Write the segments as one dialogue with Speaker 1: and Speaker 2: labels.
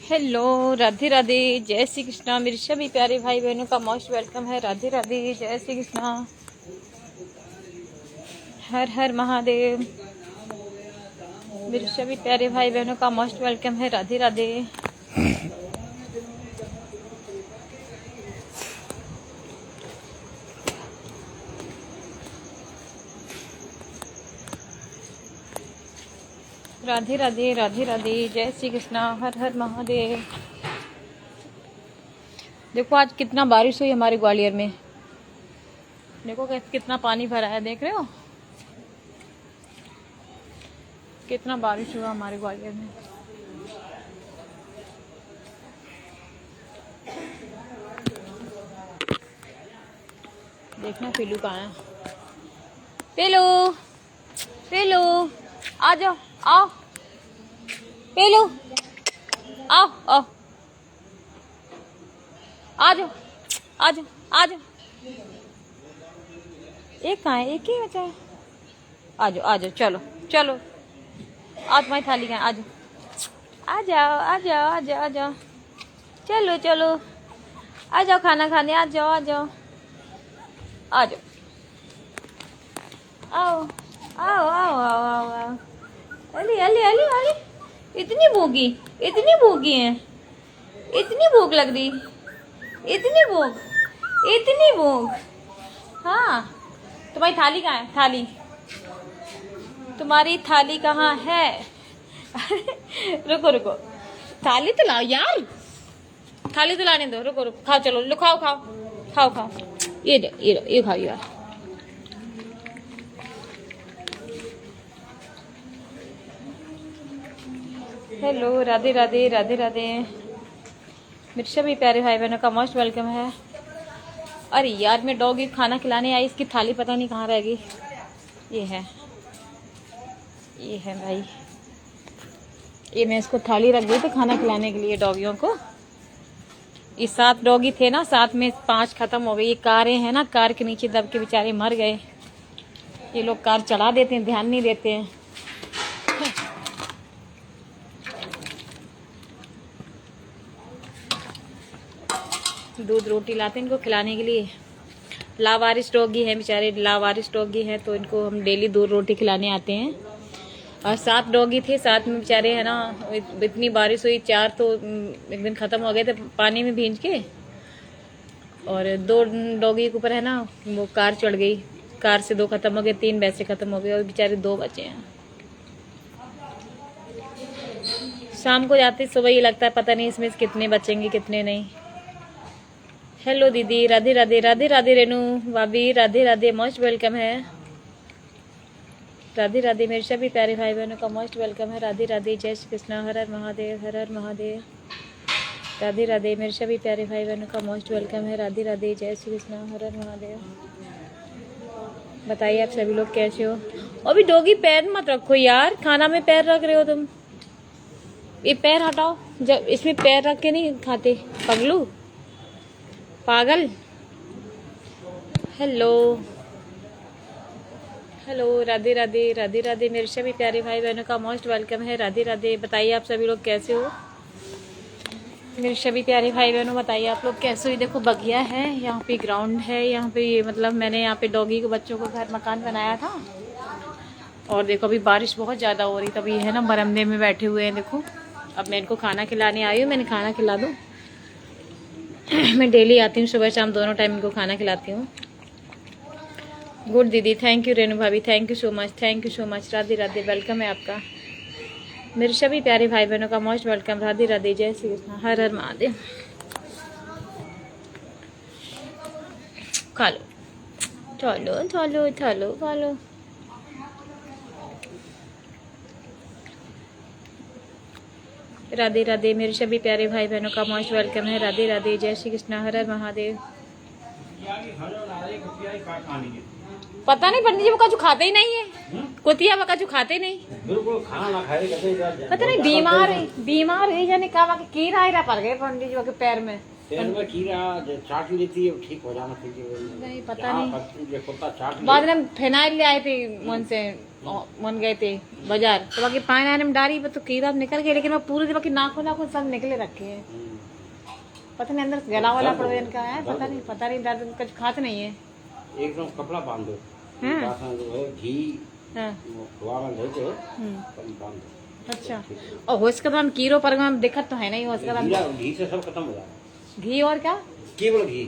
Speaker 1: Hello, Radhe Radhe, जय श्री कृष्णा। मेरे सभी प्यारे भाई बहनों का मोस्ट वेलकम है। राधे राधे, जय श्री कृष्णा, हर हर महादेव। मेरे सभी प्यारे भाई बहनों का मोस्ट वेलकम है। राधे राधे। राधे राधे, राधे राधे, जय श्री कृष्णा, हर हर महादेव। देखो आज कितना बारिश हुई हमारे ग्वालियर में। देखो कितना पानी भरा है, देख रहे हो कितना बारिश हुआ हमारे ग्वालियर में। देखना पीलू कहाँ है। पीलू, पीलू आ जाओ, आओ पीलू, आओ आओ, आ जाओ आ जाओ आ जाओ। एक कहाँ है, एक ही बचा है। आ जाओ आ जाओ, चलो चलो, आओ तुम्हारी थाली कहाँ, आ जाओ आ जाओ आ जाओ आ जाओ आ जाओ, चलो चलो आ जाओ खाना खाने, आ जाओ आ जाओ आ जाओ, आओ आओ आओ आओ आओ आओ। अली अली अली अली, इतनी भूखी, इतनी भूखी है, इतनी भूख लग रही, इतनी भूख, इतनी भूख। हाँ, तुम्हारी थाली कहाँ है, थाली तुम्हारी थाली कहाँ है? रुको रुको, थाली तो लाओ यार, थाली तो लाने दो, रुको रुको, खाओ, चलो लो, खाओ खाओ खाओ खाओ, ये दो ये दो, ये खाओ यार। हेलो, राधे राधे, राधे राधे। मेरे सभी प्यारे भाई बहनों का मोस्ट वेलकम है। अरे यार, मैं डॉगी खाना खिलाने आई, इसकी थाली पता नहीं कहाँ रह गई। ये है भाई, ये मैं इसको थाली रख गई थी खाना खिलाने के लिए डॉगियों को। ये 7 डॉगी थे ना, 7 में 5 खत्म हो गई। ये कारें हैं ना, कार के नीचे दब के बेचारे मर गए। ये लोग कार चला देते हैं, ध्यान नहीं देते हैं। दूध रोटी लाते हैं इनको खिलाने के लिए। लावारिस डॉगी हैं बेचारे, लावारिस डॉगी हैं, तो इनको हम डेली दूध रोटी खिलाने आते हैं। और 7 डॉगी थे, 7 में बेचारे है ना, इतनी बारिश हुई, 4 तो एक दिन ख़त्म हो गए थे पानी में भींज के, और 2 डॉगी के ऊपर है ना वो कार चढ़ गई। कार से 2 खत्म हो गए, 3 वैसे खत्म हो गए, और बेचारे 2 बचे हैं। शाम को जाते सुबह ये लगता है पता नहीं इसमें कितने बचेंगे कितने नहीं। हेलो दीदी, राधे राधे, राधे राधे रेनू भाभी, राधे राधे, मोस्ट वेलकम है। राधे राधे, मेरे सभी प्यारे भाई बहनों का मोस्ट वेलकम है। राधे राधे, जय श्री कृष्णा, हर हर महादेव, हर हर महादेव। राधे राधे, मेरे सभी प्यारे भाई बहनों का मोस्ट वेलकम है। राधे राधे, जय श्री कृष्णा, हर हर महादेव। बताइए आप सभी लोग कैसे हो? अभी डॉगी पैर मत रखो यार, खाना में पैर रख रहे हो तुम। ये पैर हटाओ, जब इसमें पैर रख के नहीं खाते, पगलू पागल। हेलो हेलो, राधे राधे, राधे राधे, मेरे सभी प्यारे भाई बहनों का मोस्ट वेलकम है। राधे राधे, बताइए आप सभी लोग कैसे हो? मेरे सभी प्यारे भाई बहनों, बताइए आप लोग कैसे हो? देखो बगिया है, यहाँ पे ग्राउंड है, यहाँ पे ये मतलब मैंने यहाँ पे डॉगी के बच्चों को घर मकान बनाया था। और देखो अभी बारिश बहुत ज़्यादा हो रही, तभी है ना बरामदे में बैठे हुए हैं। देखो अब मैं इनको खाना खिलाने आई हूँ, मैंने खाना खिला दूँ। मैं डेली आती हूँ, सुबह शाम दोनों टाइम इनको खाना खिलाती हूँ। गुड दीदी, थैंक यू। रेनू भाभी, thank you so much, thank you so much. Radhe Radhe, welcome है आपका। मेरे सभी प्यारे भाई बहनों का मोस्ट वेलकम। राधे राधे, जय श्री कृष्ण, हर हर महादेव। खा लो, चलो चलो चलो, खा लो। राधे राधे, मेरे सभी प्यारे भाई बहनों का मोस्ट वेलकम है। राधे राधे, जय श्री कृष्ण, हर हर महादेव। पता नहीं पंडित जी वो कछु खाते ही नहीं है, कुतिया वो कछु खाते ही नहीं, पता नहीं बीमार है जाने का, कीड़ा पड़ गए पंडित जी के पैर में।
Speaker 2: तेल में खीरा चाट लेती है, ठीक हो जाना चाहिए।
Speaker 1: नहीं पता नहीं,
Speaker 2: कुत्ता चाट
Speaker 1: बाद में हम फिनाइल ले आए थे मन से, मन गए थे बाजार, तो बाकी पानी आने में डाली तो कीड़ा निकल गए, लेकिन मैं पूरे बाकी नाखून नाखून सब निकले रखे हैं। पता नहीं अंदर गला वाला प्रोविजन का है, पता नहीं दर्द कुछ खाते नहीं है।
Speaker 2: एकदम कपड़ा बांध दो, जो है घी धुआ में ले दो, बांध दो।
Speaker 1: अच्छा, और हो इसके बाद हम कीड़ों पर हम दिक्कत तो है नहीं, हो इसके बाद
Speaker 2: घी से सब खत्म हो जाएगा।
Speaker 1: घी और क्या,
Speaker 2: केवल घी,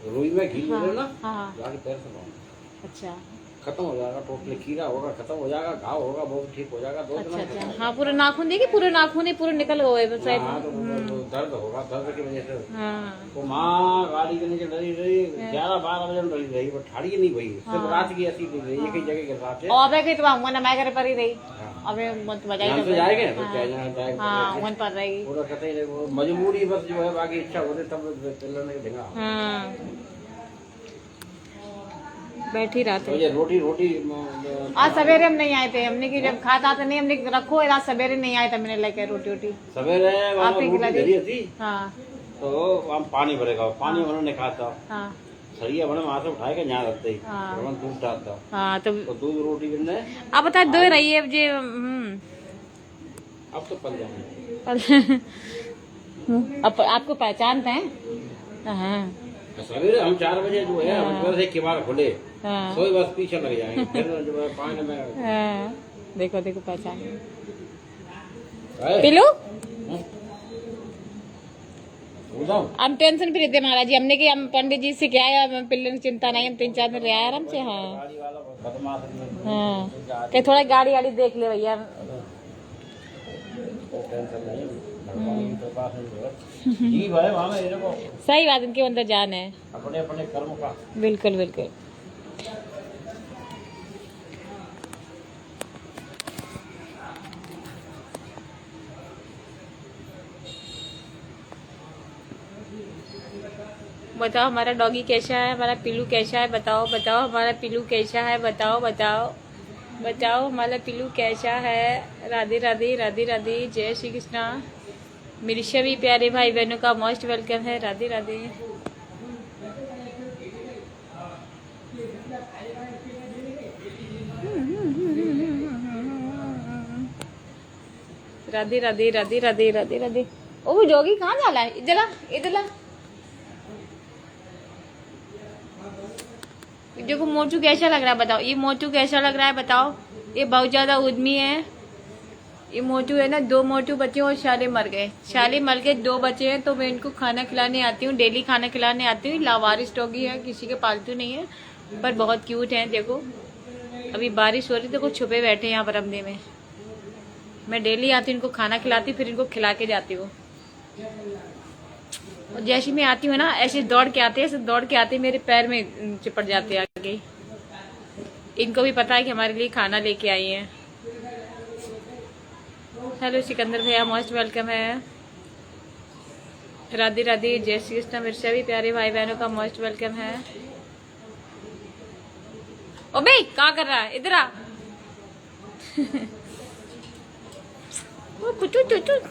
Speaker 2: रुई में घी ले लेना,
Speaker 1: हाँ
Speaker 2: जाके पैर से बांध।
Speaker 1: अच्छा,
Speaker 2: खत्म हो जाएगा, टोटली कीड़ा होगा खत्म हो जाएगा, घाव होगा बहुत ठीक हो जाएगा। 2 दिन
Speaker 1: अच्छा अच्छा, हाँ पूरे नाखून देखिए, पूरे नाखून ही पूरे निकल गए शायद।
Speaker 2: हाँ, तो दर्द होगा, दर्द की वजह से।
Speaker 1: हाँ
Speaker 2: तो माँ गाड़ी के नीचे डरी रही, 11-12 बजे डरी रही, वो ठाड़ी नहीं भई, सिर्फ रात की ऐसी डरी रही, एक ही जगह के रात है।
Speaker 1: और अबे के तो मन मैं करे पर ही रही, अबे मत बजाई
Speaker 2: तो जाएंगे तो क्या जाएगा,
Speaker 1: हाँ मन पर रहेगी
Speaker 2: पूरा कहते हैं वो मजबूरी बस जो है, बाकी इच्छा होती तब चलने के देगा।
Speaker 1: हाँ बैठी रात
Speaker 2: तो ये रोटी
Speaker 1: आज सवेरे हम नहीं आए थे, हमने की जब खाता तो नहीं, हमने रखो रात सवेरे नहीं आए थे, मैंने लेके रोटी
Speaker 2: सवेरे
Speaker 1: आप ही खिला दी
Speaker 2: थी।
Speaker 1: हाँ
Speaker 2: तो हम पानी भरेगा, पानी उन्होंने खाता,
Speaker 1: हाँ
Speaker 2: सरिया बने वहाँ से उठाएगा यहाँ रखते ही,
Speaker 1: हाँ
Speaker 2: दूध डालता,
Speaker 1: हाँ तो
Speaker 2: दूध रोटी बनने।
Speaker 1: आप बता दो रही है जी।
Speaker 2: अब तो पल जाएंगे।
Speaker 1: अब आपको पहचानते हैं? हाँ
Speaker 2: सवेरे हम 4 बजे जो है हम से किवाड़ खुले,
Speaker 1: हाँ
Speaker 2: सोई बस पीछे लग जाएंगे, फिर जो है पानी में।
Speaker 1: हाँ देखो देखो पहचान पिलू, हम टेंशन फ्री थे महाराज जी, हमने कि हम पंडित जी से क्या है, पिल्लू की चिंता नहीं, हम 3-4 दिन रहे आराम से। हाँ हाँ कहीं थोड़ा गाड़ी वाड़ी देख ले भैया।
Speaker 2: जी भाई वहाँ में देखो,
Speaker 1: सही बात, इनके अंदर जान है
Speaker 2: अपने अपने कर्म का।
Speaker 1: बिल्कुल बिल्कुल। बताओ हमारा डॉगी कैसा है, हमारा पिल्लू कैसा है, बताओ बताओ हमारा पिल्लू कैसा है, बताओ बताओ बताओ हमारा पिल्लू कैसा है। राधे राधे राधे राधे, जय श्री कृष्णा। मेरे सभी प्यारे भाई बहनों का मोस्ट वेलकम है, राधे राधे। राधे राधे राधे राधे राधे राधे। ओ वो जोगी कहाँ जाला है, इधर आ इधर आ। देखो मोटू कैसा लग रहा है बताओ, ये मोटू कैसा लग रहा है बताओ, ये बहुत ज्यादा उद्यमी है। ये मोटू है ना, 2 मोटू बच्चे और शाले मर गए, शाले मर के 2 बच्चे हैं, तो मैं इनको खाना खिलाने आती हूँ, डेली खाना खिलाने आती हूँ। लावारिस डॉगी है, किसी के पालतू नहीं है, पर बहुत क्यूट है। देखो अभी बारिश हो रही, देखो छुपे बैठे यहाँ बरामदे में। मैं डेली आती हूँ, इनको खाना खिलाती हूँ, फिर इनको खिला के जाती हूँ। और जैसे मैं आती हूँ ना, ऐसे दौड़ के आते हैं, ऐसे दौड़ के आते मेरे पैर में चिपट जाते हैं आगे। इनको भी पता है कि हमारे लिए खाना लेके आई हैं। हेलो सिकंदर भैया, मोस्ट वेलकम है। राधे राधे, जय श्री कृष्ण। मेरे सभी प्यारे भाई बहनों का मोस्ट वेलकम है। ओ भाई क्या कर रहा है, इधर आ। कुछ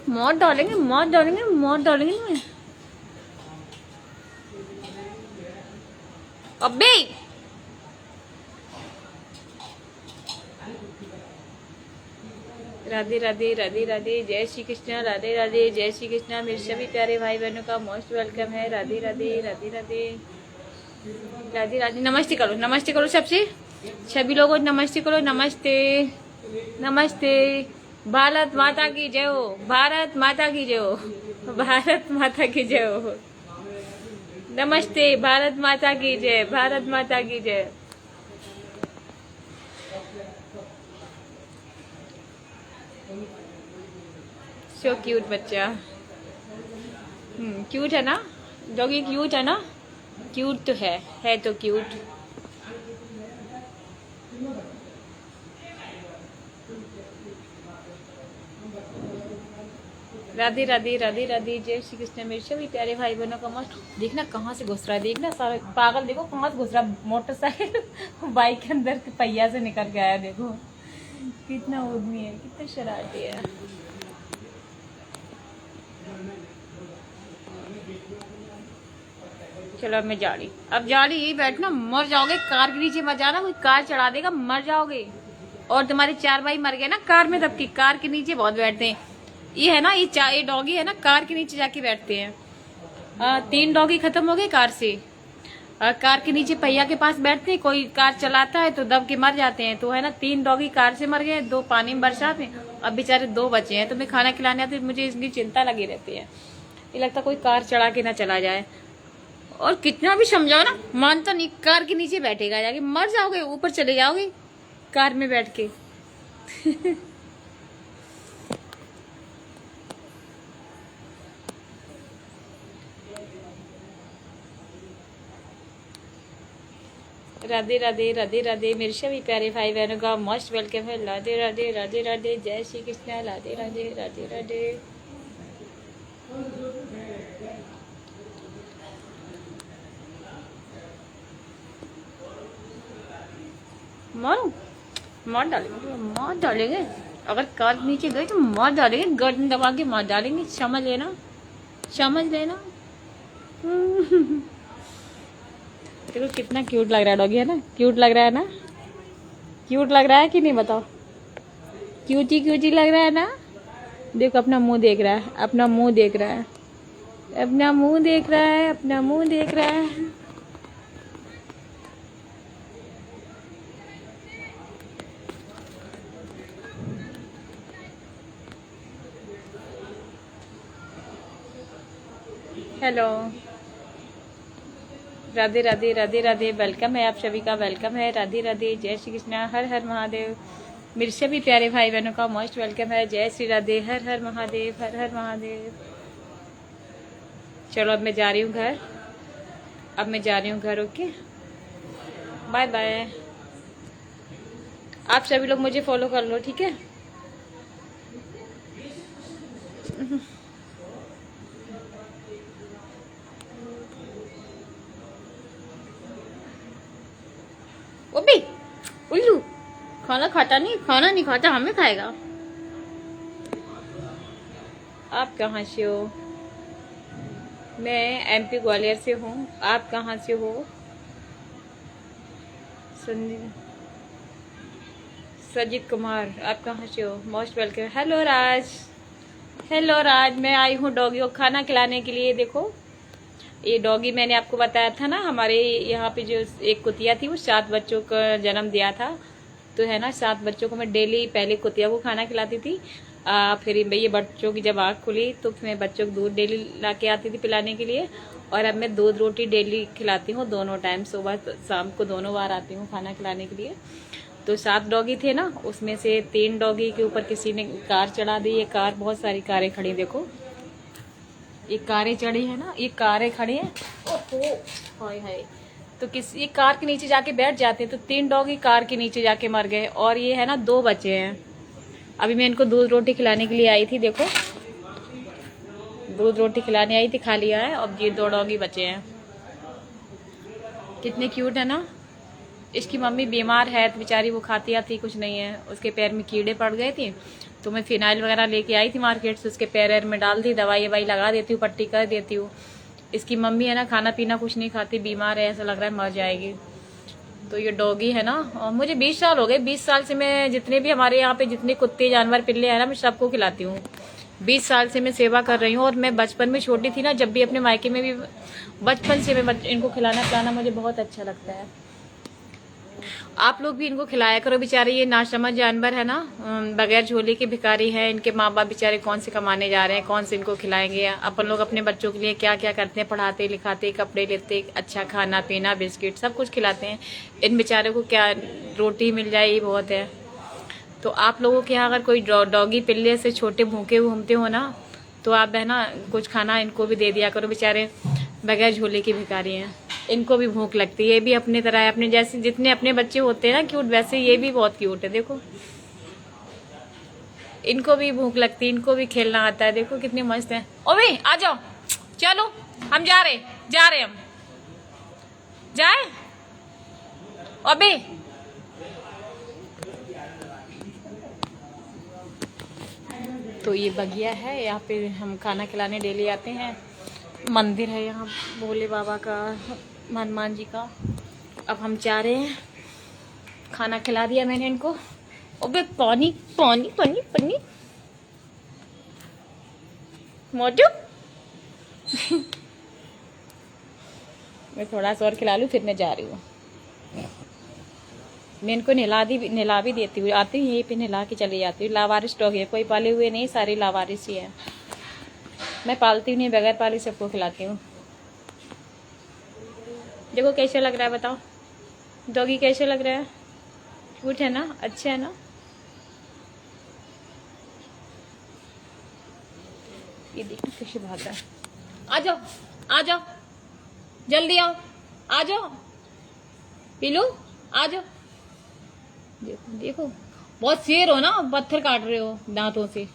Speaker 1: मौत डालेंगे मौत डालेंगे मौत डालेंगे ना। अबे राधे राधे राधे राधे, जय श्री कृष्ण। राधे राधे, जय श्री कृष्ण। मेरे सभी प्यारे भाई बहनों का मोस्ट वेलकम है। राधे राधे राधे राधे राधे राधे। नमस्ते करो सबसे, सभी लोगों नमस्ते करो। नमस्ते नमस्ते। भारत माता की जय हो, भारत माता की जय हो, भारत माता की जय हो। नमस्ते, भारत माता की जय, भारत माता की जय। सो क्यूट बच्चा, क्यूट है ना डॉगी, क्यूट है ना, क्यूट तो है तो क्यूट। राधे राधे राधे राधे, जय श्री कृष्ण। मेरे सभी प्यारे भाई बहनों का मस्त। देखना कहाँ से घुस रहा है, देखना सारा पागल, देखो कहाँ से घुस रहा है, मोटरसाइकिल बाइक के अंदर के पहिया से निकल के आया। देखो कितना उद्यमी है, कितना शरारती है। चलो अब मैं जा रही, अब जा रही, यही बैठना, मर जाओगे कार के नीचे मत जाना, कोई कार चढ़ा देगा मर जाओगे। और तुम्हारे 4 भाई मर गए ना कार में, तब की कार के नीचे बहुत बैठते हैं। ये है ना, ये डॉगी है ना, कार के नीचे जाके बैठते हैं। 3 डॉगी खत्म हो गए कार से। कार के नीचे पहिया के पास बैठते हैं, कोई कार चलाता है तो दब के मर जाते हैं। तो है ना, 3 डॉगी कार से मर गए, 2 पानी में बरसात में, अब बेचारे 2 बचे हैं। तो मैं खाना खिलाने आती, मुझे इसकी चिंता लगी रहती है, ये लगता कोई कार चढ़ा के ना चला जाए। और कितना भी समझाओ ना, मानता नहीं, कार के नीचे बैठेगा, जाके मर जाओगे, ऊपर चले जाओगे कार में बैठ के। राधे राधे राधे राधे मेरे सभी प्यारे भाई बहनों का मोस्ट वेलकम है। राधे राधे राधे राधे, जय श्री कृष्ण। राधे राधे राधे राधे। मारो, मार डालेंगे, मार डालेंगे, अगर कार नीचे गई तो मार डालेंगे, गर्दन दबा के मार डालेंगे, समझ लेना, समझ लेना। देखो कितना क्यूट लग रहा है डॉगी, है ना, क्यूट लग रहा है ना, क्यूट लग रहा है कि नहीं बताओ, क्यूटी क्यूटी लग रहा है ना। देखो अपना मुंह देख रहा है, अपना मुंह देख रहा है, अपना मुंह देख रहा है, अपना मुंह देख रहा है। हेलो, राधे राधे राधे राधे, वेलकम है आप सभी का, वेलकम है। राधे राधे, जय श्री कृष्ण, हर हर महादेव। मेरे सभी प्यारे भाई बहनों का मोस्ट वेलकम है। जय श्री राधे, हर हर महादेव, हर हर महादेव। चलो अब मैं जा रही हूँ घर, अब मैं जा रही हूँ घर। Okay, bye bye. आप सभी लोग मुझे फॉलो कर लो, ठीक है। ओबे उल्लू, खाना खाता नहीं, खाना नहीं खाता, हमें खाएगा। आप कहाँ से हो? मैं एमपी ग्वालियर से हूँ। आप कहाँ से हो? सजीत कुमार, आप कहाँ से हो? Most welcome. हेलो राज, हेलो राज, मैं आई हूँ डॉगी को खाना खिलाने के लिए। देखो ये डॉगी मैंने आपको बताया था ना, हमारे यहाँ पे जो एक कुतिया थी वो 7 बच्चों का जन्म दिया था। तो है ना, 7 बच्चों को मैं डेली, पहले कुतिया को खाना खिलाती थी, फिर ये बच्चों की जब आँख खुली तो मैं बच्चों को दूध डेली ला के आती थी पिलाने के लिए। और अब मैं दूध रोटी डेली खिलाती हूँ, दोनों टाइम, सुबह शाम को दोनों बार आती हूँ खाना खिलाने के लिए। तो 7 डॉगी थे ना, उसमें से 3 डॉगी के ऊपर किसी ने कार चढ़ा दी। ये कार, बहुत सारी कारें खड़ी, देखो ये कारें चढ़ी है ना, ये कारें खड़ी हैं। ओहो हाय हाय, तो ये कार के नीचे जाके बैठ जाते हैं। तो 3 डॉगी कार के नीचे जाके मर गए, और ये है ना 2 बचे हैं। अभी मैं इनको दूध रोटी खिलाने के लिए आई थी, देखो दूध रोटी खिलाने आई थी, खा लिया है। अब ये 2 डॉगी बचे हैं, कितने क्यूट है ना। इसकी मम्मी बीमार है तो बेचारी वो खाती आती कुछ नहीं है, उसके पैर में कीड़े पड़ गए थे, तो मैं फिनाइल वगैरह लेके आई थी मार्केट से, उसके पैर में डाल दी, दवाई ववाई लगा देती हूँ, पट्टी कर देती हूँ। इसकी मम्मी है ना, खाना पीना कुछ नहीं खाती, बीमार है, ऐसा लग रहा है मर जाएगी। तो ये डॉगी है ना, और मुझे 20 साल हो गए, 20 साल से मैं जितने भी हमारे यहाँ पे जितने कुत्ते जानवर पिल्ले हैं ना, मैं सबको खिलाती हूँ। 20 साल से मैं सेवा कर रही हूँ। और मैं बचपन में छोटी थी ना, जब भी अपने मायके में भी बचपन से मैं इनको खिलाना पिलाना मुझे बहुत अच्छा लगता है। आप लोग भी इनको खिलाया करो, बेचारे ये नासमझ जानवर है ना, बगैर झोले के भिखारी हैं। इनके माँ बाप बेचारे कौन से कमाने जा रहे हैं, कौन से इनको खिलाएंगे। अपन लोग अपने बच्चों के लिए क्या क्या करते हैं, पढ़ाते लिखाते, कपड़े लेते, अच्छा खाना पीना, बिस्किट सब कुछ खिलाते हैं। इन बेचारों को क्या रोटी मिल जाए ये बहुत है। तो आप लोगों के यहाँ अगर कोई डॉगी पिल्ले से छोटे भूखे घूमते हो ना, तो आप है ना कुछ खाना इनको भी दे दिया करो, बेचारे बगैर झोले के भिखारी हैं, इनको भी भूख लगती है। ये भी अपनी तरह है, अपने जैसे जितने अपने बच्चे होते हैं ना क्यूट, वैसे ये भी बहुत क्यूट है। देखो इनको भी भूख लगती है, इनको भी खेलना आता है, देखो कितने मस्त है। ओए आ जाओ, चलो हम जा रहे हम जाए। अबे तो ये बगिया है, यहाँ पे हम खाना खिलाने डेली आते हैं। मंदिर है यहाँ भोले बाबा का, हनुमान जी का। अब हम जा रहे हैं, खाना खिला दिया मैंने इनको। अबे पानी पानी पानी पानी मोटू मैं थोड़ा सा और खिला लूँ फिर मैं जा रही हूँ। मैं इनको नहला भी देती हूँ, आती हूँ यहीं पे नहला के चली जाती हूँ। लावारिस डॉग है, कोई पाले हुए नहीं, सारे लावारिस ही है। मैं पालती हूँ नहीं, बगैर पाली सबको खिलाती हूँ। देखो कैसे लग रहा है, बताओ डॉगी कैसे लग रहा है? क्यूट है ना, अच्छा है ना? ये देखो कैसे भागा। आ जाओ आ जाओ, जल्दी आओ, आ जाओ पीलू, आ जाओ। देखो देखो, बहुत शेर हो ना, पत्थर काट रहे हो दांतों से।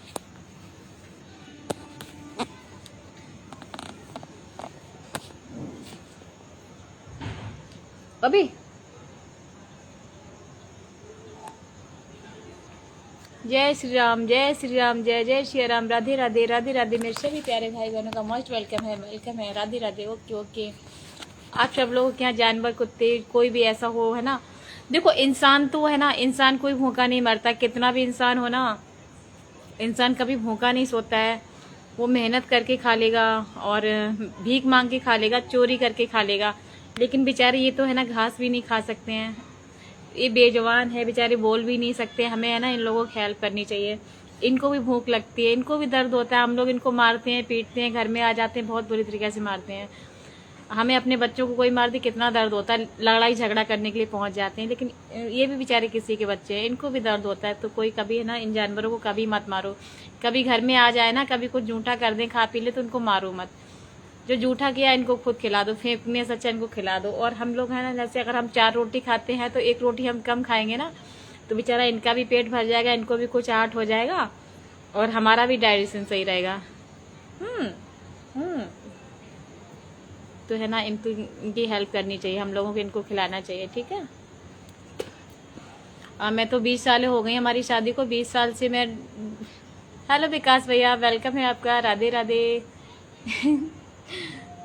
Speaker 1: अभी जय श्री राम, जय श्री राम, जय जय श्री राम, राधे राधे, राधे राधे। मेरे सभी प्यारे भाई बहनों का मोस्ट वेलकम है, राधे राधे। Okay okay. आप सब लोगों के यहाँ जानवर, कुत्ते, कोई भी ऐसा हो, है ना, देखो इंसान तो है ना, इंसान कोई भूखा नहीं मरता। कितना भी इंसान हो ना, इंसान कभी भूखा नहीं सोता है। वो मेहनत करके खा लेगा और भीख मांग के खा लेगा, चोरी करके खा लेगा। लेकिन बेचारे ये तो है ना, घास भी नहीं खा सकते हैं, ये बेजवान है बेचारे, बोल भी नहीं सकते। हमें है ना इन लोगों की हेल्प करनी चाहिए। इनको भी भूख लगती है, इनको भी दर्द होता है। हम लोग इनको मारते हैं, पीटते हैं, घर में आ जाते हैं, बहुत बुरी तरीके से मारते हैं। हमें अपने बच्चों को कोई मार दे कितना दर्द होता है, लड़ाई झगड़ा करने के लिए पहुंच जाते हैं। लेकिन ये भी बेचारे किसी के बच्चे हैं, इनको भी दर्द होता है। तो कोई कभी है ना, इन जानवरों को कभी मत मारो। कभी घर में आ जाए ना, कभी कुछ जूठा कर दें, खा पी ले, तो उनको मारो मत। जो जूठा किया इनको खुद खिला दो, फेंकने से अच्छा इनको खिला दो। और हम लोग है ना, जैसे अगर हम 4 रोटी खाते हैं तो 1 रोटी हम कम खाएंगे ना, तो बेचारा इनका भी पेट भर जाएगा, इनको भी कुछ आहट हो जाएगा और हमारा भी डाइजेशन सही रहेगा। तो है ना, इनकी हेल्प करनी चाहिए, हम लोगों को इनको खिलाना चाहिए, ठीक है। मैं तो 20 साल हो गई हमारी शादी को, 20 साल से मैं। हेलो विकास भैया, वेलकम है आपका, राधे राधे।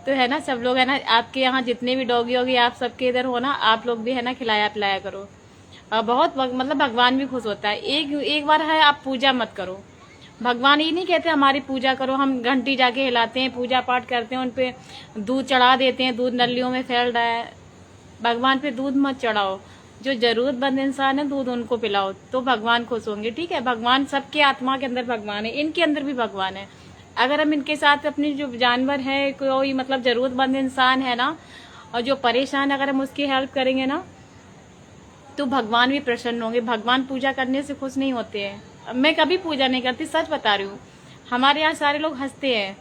Speaker 1: तो है ना, सब लोग है ना, आपके यहाँ जितने भी डॉगी होगी, आप सबके इधर हो ना, आप लोग भी है ना खिलाया पिलाया करो। बहुत मतलब भगवान भी खुश होता है। एक बार है, आप पूजा मत करो। भगवान ये नहीं कहते हमारी पूजा करो, हम घंटी जाके हिलाते हैं, पूजा पाठ करते हैं, उन पे दूध चढ़ा देते हैं, दूध नलियों में फैल रहा है। भगवान पे दूध मत चढ़ाओ। जो जरूरतमंद इंसान है, दूध उनको पिलाओ, तो भगवान खुश होंगे, ठीक है। भगवान सबके आत्मा के अंदर भगवान है, इनके अंदर भी भगवान है। अगर हम इनके साथ अपनी जो जानवर है, कोई मतलब जरूरतमंद इंसान है ना, और जो परेशान, अगर हम उसकी हेल्प करेंगे ना, तो भगवान भी प्रसन्न होंगे। भगवान पूजा करने से खुश नहीं होते हैं। मैं कभी पूजा नहीं करती, सच बता रही हूँ। हमारे यहाँ सारे लोग हंसते हैं।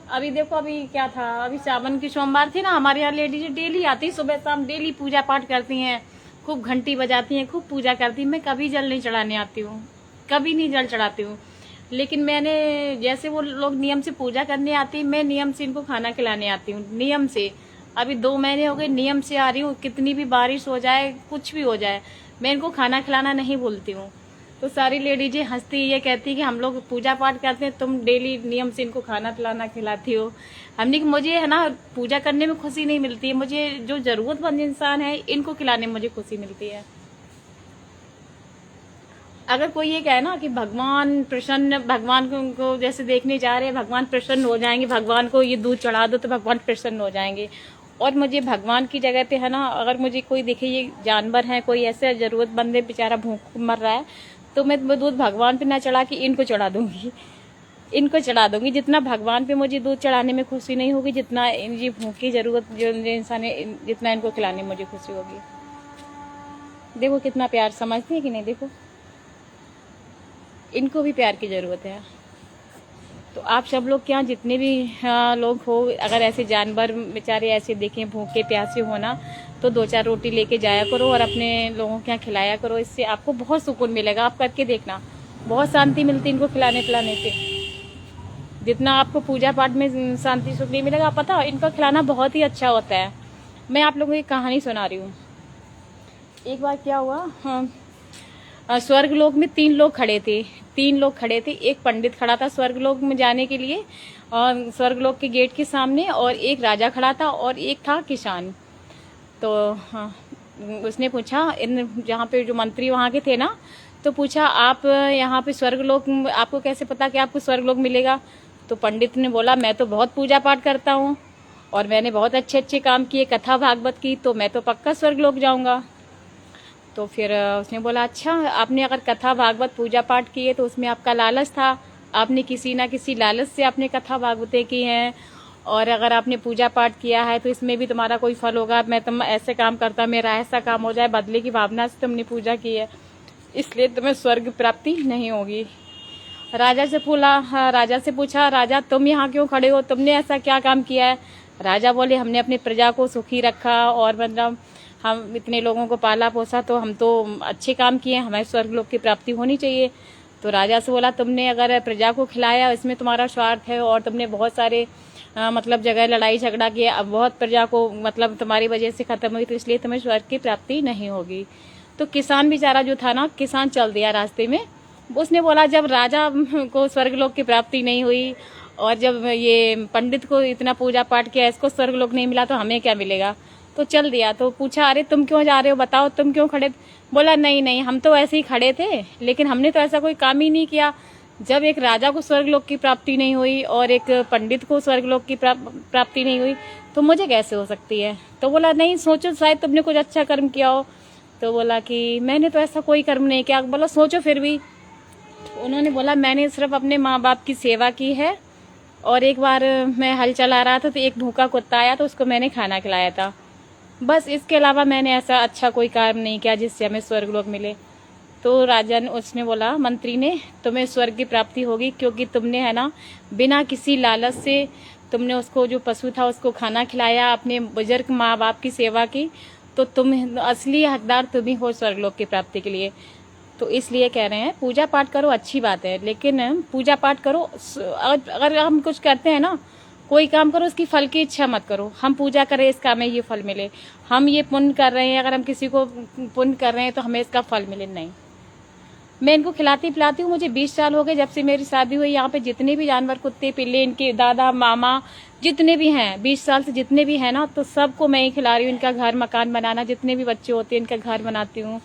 Speaker 1: अभी देखो, अभी क्या था, अभी सावन की सोमवार थी ना, हमारे यहाँ लेडीज डेली आती, सुबह शाम डेली पूजा पाठ करती हैं, खूब घंटी बजाती हैं, खूब पूजा करती हैं। मैं कभी जल नहीं चढ़ाने आती हूँ, कभी नहीं जल चढ़ाती हूँ। लेकिन मैंने, जैसे वो लोग नियम से पूजा करने आती, मैं नियम से इनको खाना खिलाने आती हूँ, नियम से। अभी 2 महीने हो गए नियम से आ रही हूँ। कितनी भी बारिश हो जाए, कुछ भी हो जाए, मैं इनको खाना खिलाना नहीं भूलती हूँ। तो सारी लेडीजें हंसती, ये कहती कि हम लोग पूजा पाठ करते हैं, तुम डेली नियम से इनको खाना पिलाना खिलाती हो। हमने कि मुझे है ना, पूजा करने में खुशी नहीं मिलती है, मुझे जो जरूरतमंद इंसान है इनको खिलाने में मुझे खुशी मिलती है। अगर कोई ये कहे ना कि भगवान प्रसन्न, भगवान को जैसे देखने जा रहे हैं, भगवान प्रसन्न हो जाएंगे, भगवान को ये दूध चढ़ा दो तो भगवान प्रसन्न हो जाएंगे। और मुझे भगवान की जगह पे है ना, अगर मुझे कोई देखे ये जानवर है, कोई ऐसे जरूरतमंद है, बेचारा भूख मर रहा है, तो मैं दूध भगवान पे ना चढ़ा के इनको चढ़ा दूंगी, इनको चढ़ा दूंगी। जितना भगवान पे मुझे दूध चढ़ाने में खुशी नहीं होगी, जितना ये भूखी जरूरत जो इंसान है, जितना इनको खिलाने में मुझे खुशी होगी। देखो कितना प्यार, समझते हैं कि नहीं? देखो, इनको भी प्यार की जरूरत है। तो आप सब लोग क्या, जितने भी लोग हो, अगर ऐसे जानवर बेचारे ऐसे देखें भूखे प्यासे होना, तो 2-4 रोटी लेके जाया करो और अपने लोगों के यहाँ खिलाया करो। इससे आपको बहुत सुकून मिलेगा, आप करके देखना, बहुत शांति मिलती इनको खिलाने पिलाने से। जितना आपको पूजा पाठ में शांति सुख नहीं मिलेगा, पता इनको खिलाना बहुत ही अच्छा होता है। मैं आप लोगों को एक कहानी सुना रही हूँ। एक बार क्या हुआ, स्वर्गलोक में 3 लोग खड़े थे। 3 लोग खड़े थे, एक पंडित खड़ा था स्वर्गलोक में जाने के लिए, और स्वर्गलोक के गेट के सामने, और एक राजा खड़ा था और एक था किसान। तो हाँ, उसने पूछा, इन जहाँ पे जो मंत्री वहाँ के थे ना, तो पूछा आप यहाँ पे स्वर्गलोक, आपको कैसे पता कि आपको स्वर्गलोक मिलेगा? तो पंडित ने बोला मैं तो बहुत पूजा पाठ करता हूँ और मैंने बहुत अच्छे अच्छे काम किए, कथा भागवत की, तो मैं तो पक्का स्वर्गलोक जाऊँगा। तो फिर उसने बोला अच्छा, आपने अगर कथा भागवत पूजा पाठ किए तो उसमें आपका लालच था, आपने किसी ना किसी लालच से आपने कथा भागवतें की हैं, और अगर आपने पूजा पाठ किया है तो इसमें भी तुम्हारा कोई फल होगा। मैं तुम ऐसे काम करता, मेरा ऐसा काम हो जाए, बदले की भावना से तुमने पूजा की है, इसलिए तुम्हें स्वर्ग प्राप्ति नहीं होगी। राजा से पूछा राजा तुम यहाँ क्यों खड़े हो, तुमने ऐसा क्या काम किया है? राजा बोले हमने अपनी प्रजा को सुखी रखा, और मतलब हम इतने लोगों को पाला पोसा, तो हम तो अच्छे काम किए, हमें स्वर्गलोक की प्राप्ति होनी चाहिए। तो राजा से बोला तुमने अगर प्रजा को खिलाया इसमें तुम्हारा स्वार्थ है, और तुमने बहुत सारे मतलब जगह लड़ाई झगड़ा किया, अब बहुत प्रजा को मतलब तुम्हारी वजह से खत्म हुई, तो इसलिए तुम्हें स्वर्ग की प्राप्ति नहीं होगी। तो किसान बेचारा जो था ना, किसान चल दिया रास्ते में। उसने बोला जब राजा को स्वर्गलोक की प्राप्ति नहीं हुई, और जब ये पंडित को इतना पूजा पाठ किया, इसको स्वर्गलोक नहीं मिला, तो हमें क्या मिलेगा? तो चल दिया। तो पूछा अरे तुम क्यों जा रहे हो, बताओ तुम क्यों खड़े? बोला नहीं नहीं, हम तो ऐसे ही खड़े थे, लेकिन हमने तो ऐसा कोई काम ही नहीं किया। जब एक राजा को स्वर्गलोक की प्राप्ति नहीं हुई और एक पंडित को स्वर्गलोक की प्राप्ति नहीं हुई, तो मुझे कैसे हो सकती है? तो बोला नहीं, सोचो शायद तुमने कुछ अच्छा कर्म किया हो। तो बोला कि मैंने तो ऐसा कोई कर्म नहीं किया। बोला सोचो फिर भी। उन्होंने बोला मैंने सिर्फ अपने माँ बाप की सेवा की है, और एक बार मैं हल चला रहा था तो एक भूखा कुत्ता आया तो उसको मैंने खाना खिलाया था, बस इसके अलावा मैंने ऐसा अच्छा कोई काम नहीं किया जिससे हमें स्वर्गलोक मिले। तो राजा ने, उसने बोला मंत्री ने, तुम्हें स्वर्ग की प्राप्ति होगी, क्योंकि तुमने है ना बिना किसी लालच से तुमने उसको, जो पशु था उसको खाना खिलाया, अपने बुजुर्ग माँ बाप की सेवा की, तो तुम असली हकदार तुम ही हो स्वर्गलोक की प्राप्ति के लिए। तो इसलिए कह रहे हैं पूजा पाठ करो, अच्छी बात है, लेकिन पूजा पाठ करो, अगर हम कुछ करते हैं ना, कोई काम करो उसकी फल की इच्छा मत करो। हम पूजा करें इसका हमें ये फल मिले, हम ये पुण्य कर रहे हैं, अगर हम किसी को पुण्य कर रहे हैं तो हमें इसका फल मिले, नहीं। मैं इनको खिलाती पिलाती हूँ, मुझे 20 साल हो गए जब से मेरी शादी हुई। यहाँ पे जितने भी जानवर, कुत्ते पिल्ले, इनके दादा मामा जितने भी हैं, 20 साल से जितने भी हैं ना, तो सबको मैं ही खिला रही हूँ। इनका घर मकान बनाना, जितने भी बच्चे होते हैं इनका घर बनाती हूँ,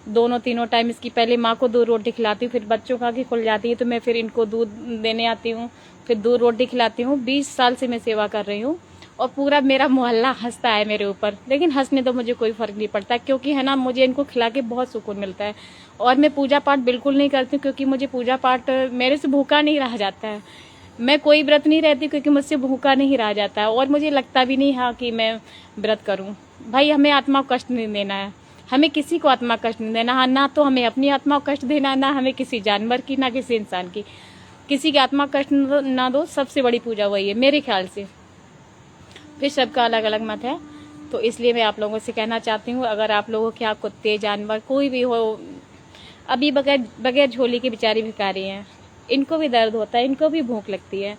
Speaker 1: दोनों तीनों टाइम। इसकी पहले माँ को दूध रोटी खिलाती हूँ, फिर बच्चों का की खुल जाती है तो मैं फिर इनको दूध देने आती हूँ, फिर दूध रोटी खिलाती हूँ। 20 साल से मैं सेवा कर रही हूँ, और पूरा मेरा मोहल्ला हंसता है मेरे ऊपर, लेकिन हंसने तो मुझे कोई फर्क नहीं पड़ता, क्योंकि है ना मुझे इनको खिला के बहुत सुकून मिलता है। और मैं पूजा पाठ बिल्कुल नहीं करती हूँ, क्योंकि मुझे पूजा पाठ, मेरे से भूखा नहीं रहा जाता है। मैं कोई व्रत नहीं रहती क्योंकि मुझसे भूखा नहीं रहा जाता है, और मुझे लगता भी नहीं है कि मैं व्रत करूँ। भाई हमें आत्मा को कष्ट नहीं देना है, हमें किसी को आत्मा कष्ट नहीं देना, ना तो हमें अपनी आत्मा को कष्ट देना, ना हमें किसी जानवर की, ना किसी इंसान की। किसी की आत्मा कष्ट ना दो, सबसे बड़ी पूजा वही है मेरे ख्याल से। फिर सबका अलग अलग मत है, तो इसलिए मैं आप लोगों से कहना चाहती हूँ, अगर आप लोगों के यहाँ कुत्ते जानवर कोई भी हो, अभी बगैर झोली के बेचारी भिखारी हैं, इनको भी दर्द होता है, इनको भी भूख लगती है,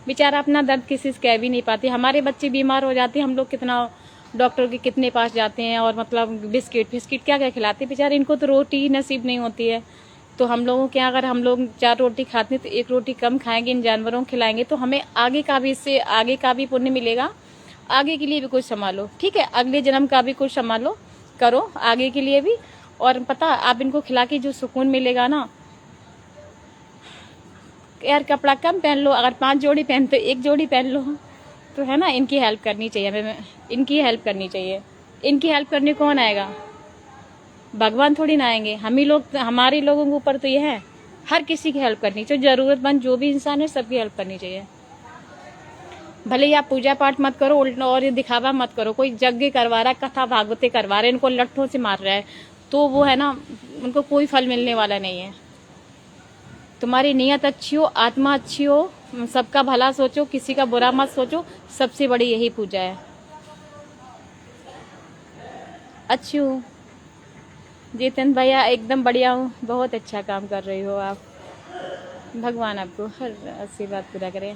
Speaker 1: बेचारा अपना दर्द किसी से कह भी नहीं पाती। हमारे बच्चे बीमार हो जाते हैं, हम लोग कितना डॉक्टर के कितने पास जाते हैं, और मतलब बिस्किट क्या क्या खिलाते हैं, बेचारे इनको तो रोटी नसीब नहीं होती है। तो हम लोगों के यहाँ अगर हम लोग 4 रोटी खाते हैं तो 1 रोटी कम खाएंगे, इन जानवरों को खिलाएंगे, तो हमें आगे का भी, इससे आगे का भी पुण्य मिलेगा। आगे के लिए भी कुछ संभालो, ठीक है, अगले जन्म का भी कुछ संभालो, करो आगे के लिए भी। और पता आप इनको खिला के जो सुकून मिलेगा ना यार, कपड़ा कम पहन लो, अगर 5 जोड़ी पहनते 1 जोड़ी पहन लो, तो है ना, इनकी हेल्प करनी चाहिए हमें, इनकी हेल्प करनी चाहिए। इनकी हेल्प करने कौन आएगा? भगवान थोड़ी ना आएंगे, हम ही लोग, हमारे लोगों के ऊपर तो ये है, हर किसी की हेल्प करनी चाहिए, जरूरतमंद जो भी इंसान है सबकी हेल्प करनी चाहिए। भले ही आप पूजा पाठ मत करो और ये दिखावा मत करो, कोई यज्ञ करवा रहा है, कथा भागवते करवा रहे हैं, इनको लट्ठों से मार रहा है, तो वो है ना, उनको कोई फल मिलने वाला नहीं है। तुम्हारी नीयत अच्छी हो, आत्मा अच्छी हो, सबका भला सोचो, किसी का बुरा मत सोचो, सबसे बड़ी यही पूजा है। अच्छी हूँ जितेंद्र भैया, एकदम बढ़िया हूँ, बहुत अच्छा काम कर रही हो आप, भगवान आपको हर आशीर्वाद पूरा करे।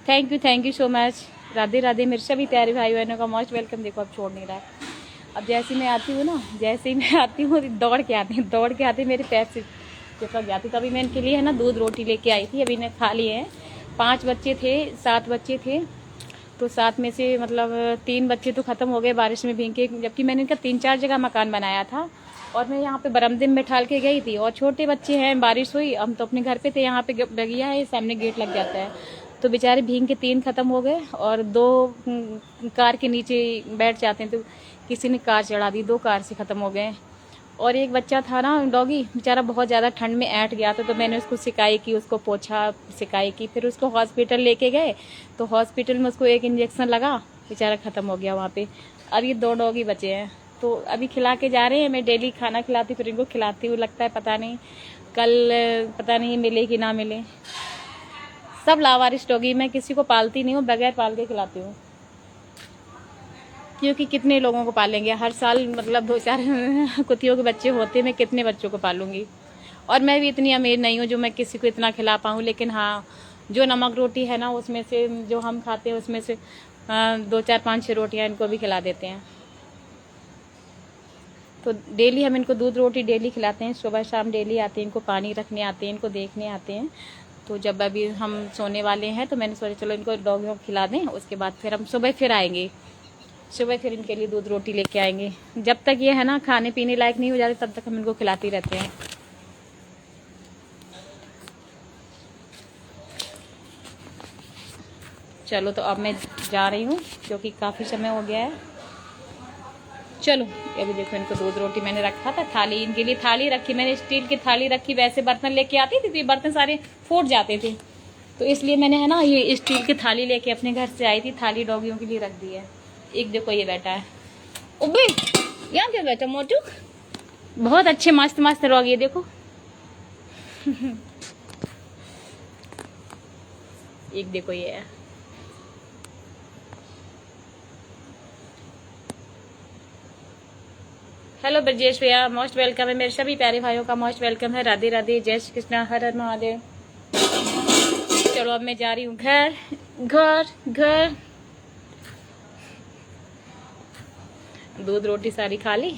Speaker 1: Thank you so much. Radhe Radhe मेरे सभी प्यारे भाई बहनों का मोस्ट वेलकम। देखो अब छोड़ नहीं रहा है। अब जैसे ही मैं आती हूँ ना, जैसे ही मैं आती हूँ दौड़ के आते मेरे पैर से चिपक जाती। तो अभी मैं इनके लिए है ना दूध रोटी लेके आई थी, अभी इन्हें खा लिए हैं, 5 बच्चे थे, 7 बच्चे थे, तो 7 में से मतलब 3 बच्चे तो ख़त्म हो गए बारिश में भीग के, जबकि मैंने इनका 3-4 जगह मकान बनाया था और मैं यहाँ पे बरामदे में बैठाल के गई थी। और छोटे बच्चे हैं, बारिश हुई, हम तो अपने घर पे थे, यहाँ पे बगिया है, सामने गेट लग जाता है, तो बेचारे भीग के 3 ख़त्म हो गए और 2 कार के नीचे बैठ जाते हैं, तो किसी ने कार चढ़ा दी, 2 कार से ख़त्म हो गए। और एक बच्चा था ना डॉगी, बेचारा बहुत ज़्यादा ठंड में ऐंठ गया था, तो मैंने उसको सिकाई की, उसको पोछा, सिकाई की, फिर उसको हॉस्पिटल लेके गए, तो हॉस्पिटल में उसको एक इंजेक्शन लगा, बेचारा ख़त्म हो गया वहाँ पे। अब ये 2 डॉगी बचे हैं, तो अभी खिला के जा रहे हैं। मैं डेली खाना खिलाती फिर इनको खिलाती हूँ, लगता है पता नहीं कल पता नहीं मिले कि ना मिले। सब लावारिस डॉगी, मैं किसी को पालती नहीं हूँ, बगैर पाल के खिलाती हूँ, क्योंकि कितने लोगों को पालेंगे हर साल, मतलब 2-4 कुत्तियों के बच्चे होते, मैं कितने बच्चों को पालूंगी। और मैं भी इतनी अमीर नहीं हूँ जो मैं किसी को इतना खिला पाऊँ, लेकिन हाँ, जो नमक रोटी है ना उसमें से जो हम खाते हैं उसमें से 2-4-5-6 रोटियाँ इनको भी खिला देते हैं। तो डेली हम इनको दूध रोटी डेली खिलाते हैं, सुबह शाम डेली आते हैं, इनको पानी रखने आते हैं, इनको देखने आते हैं। तो जब अभी हम सोने वाले हैं तो मैंने सोचा चलो इनको डॉगियों को खिला दें, उसके बाद फिर हम सुबह फिर आएंगे, सुबह फिर इनके लिए दूध रोटी लेके आएंगे। जब तक ये है ना खाने पीने लायक नहीं हो जाते तब तक हम इनको खिलाते रहते हैं। चलो तो अब मैं जा रही हूँ क्योंकि काफ़ी समय हो गया है। चलो अभी देखो इनको दूध रोटी मैंने रखा था, थाली इनके लिए थाली रखी मैंने, स्टील की थाली रखी। वैसे बर्तन लेके आती थी तो ये बर्तन सारे फूट जाते थे, तो इसलिए मैंने है ना ये स्टील की थाली लेके अपने घर से आई थी, थाली डॉगियों के लिए रख दी है। एक देखो ये बैठा है, उबे यहाँ क्या बैठा मोटू, बहुत अच्छे मस्त मस्त डॉग, ये देखो एक देखो ये है। हेलो ब्रजेश भैया, मोस्ट वेलकम है, मेरे सभी प्यारे भाइयों का मोस्ट वेलकम है। राधे राधे, जय श्री कृष्णा, हर हर महादेव। चलो अब मैं जा रही हूँ घर घर घर। दूध रोटी सारी खा ली,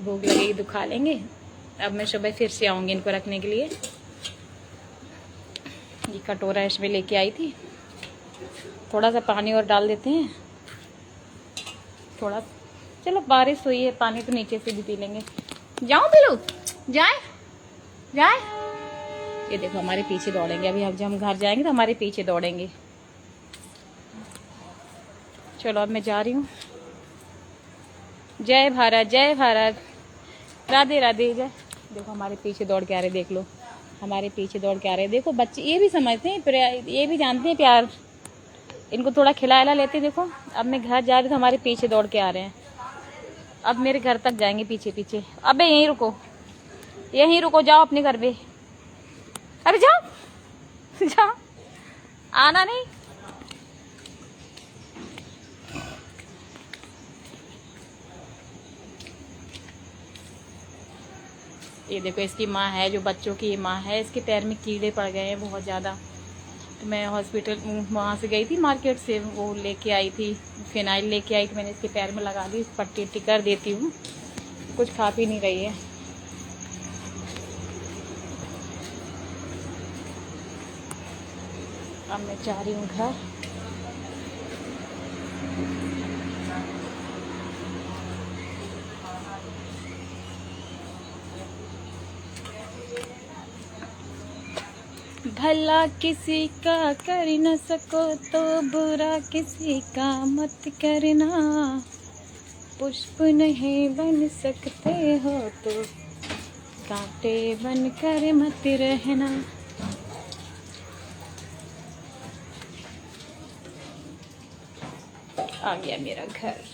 Speaker 1: भूख लगेगी तो खा लेंगे। अब मैं सुबह फिर से आऊँगी इनको रखने के लिए। ये कटोरा इसमें लेके आई थी, थोड़ा सा पानी और डाल देते हैं थोड़ा। चलो बारिश हुई है, पानी तो नीचे से भी पी लेंगे। जाओ बिल्लू, जाए जाए। ये देखो हमारे पीछे दौड़ेंगे, अभी जब हम घर जाएंगे तो हमारे पीछे दौड़ेंगे। चलो अब मैं जा रही हूँ। जय भारत, जय भारत, राधे राधे, जय। देखो हमारे पीछे दौड़ के आ रहे, देख लो हमारे पीछे दौड़ के आ रहे। देखो बच्चे ये भी समझते हैं, ये भी जानते हैं प्यार। इनको थोड़ा खिला लेते हैं। देखो अब मैं घर जा रही तो हमारे पीछे दौड़ के आ रहे हैं। अब मेरे घर तक जाएंगे पीछे पीछे। अबे यहीं रुको, यहीं रुको, जाओ अपने घर पे। अरे जाओ जाओ, आना नहीं। ये देखो इसकी माँ है, जो बच्चों की माँ है, इसके पैर में कीड़े पड़ गए हैं बहुत ज़्यादा। तो मैं हॉस्पिटल वहाँ से गई थी मार्केट से, वो लेके आई थी, फिनाइल लेके आई थी, मैंने इसके पैर में लगा दी, पट्टी उट्टी कर देती हूँ। कुछ खा पी नहीं रही है। अब मैं जा रही हूँ घर। भला किसी का कर न सको तो बुरा किसी का मत करना, पुष्प नहीं बन सकते हो तो कांटे बन कर मत रहना। आ गया मेरा घर।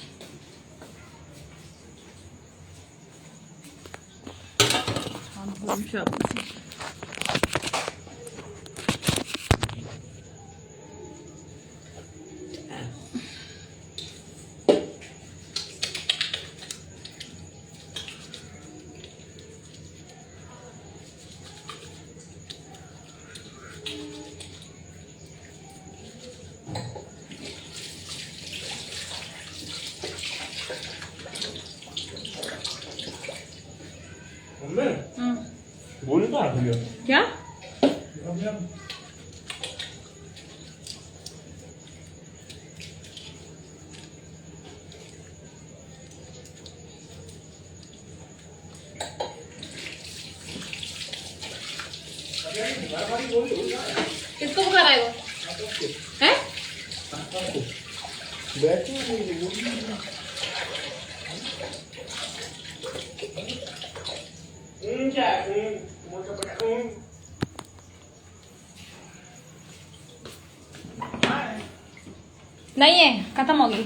Speaker 2: बोल क्या?
Speaker 1: किसको बुखार आएगा हैं? नहीं है, खत्म हो गई।